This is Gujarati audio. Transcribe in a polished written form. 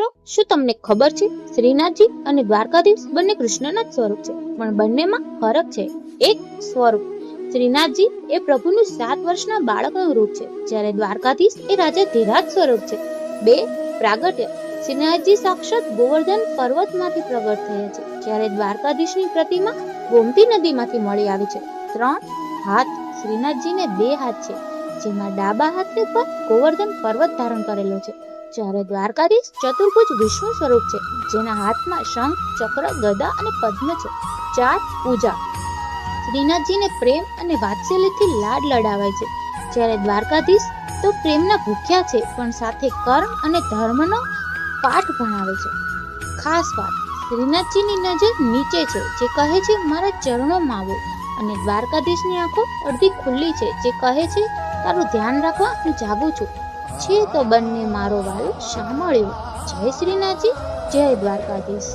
મિત્રો, શું તમને ખબર છે શ્રીનાથજી અને દ્વારકાધીશ બંને કૃષ્ણના જ સ્વરૂપ છે, પણ બંનેમાં ફરક છે. એક, સ્વરૂપ. શ્રીનાથજી એ પ્રભુનું 7 વર્ષના બાળકનું રૂપ છે, જ્યારે દ્વારકાધીશ એ રાજા ધીરાજ સ્વરૂપ છે. 2, પ્રાગટ્ય. શ્રીનાથજી સાક્ષાત ગોવર્ધન પર્વતમાંથી પ્રગટ થયા છે, જ્યારે દ્વારકાધીશની પ્રતિમા ગોમતી નદીમાંથી મળી આવી છે. 3, હાથ. શ્રીનાથજીને 2 હાથ છે, જેમાં ડાબા હાથની પર ગોવર્ધન પર્વત ધારણ કરેલો છે, જ્યારે દ્વારકાધીશ ચતુર્ભુજ વિષ્ણુ સ્વરૂપ છે, જેના હાથમાં શંખ, ચક્ર, ગદા અને પદ્મ છે. 4, પૂજા. શ્રીનાથજીને પ્રેમ અને વાત્સલ્યથી લાડ લડાવાય છે, જ્યારે દ્વારકાધીશ તો પ્રેમના ભૂખ્યા છે, પણ સાથે કર્મ અને ધર્મનો પાઠ ભણાવે છે. ખાસ વાત, શ્રીનાથજીની નજર નીચે છે, જે કહે છે મારા ચરણોમાં આવો, અને દ્વારકાધીશની આંખો અડધી ખુલ્લી છે, જે કહે છે તારું ધ્યાન રાખવા હું જાગું છું. છે તો બંને મારો વાલ સાંભળ્યો. જય શ્રીનાથજી, જય દ્વારકાધીશ.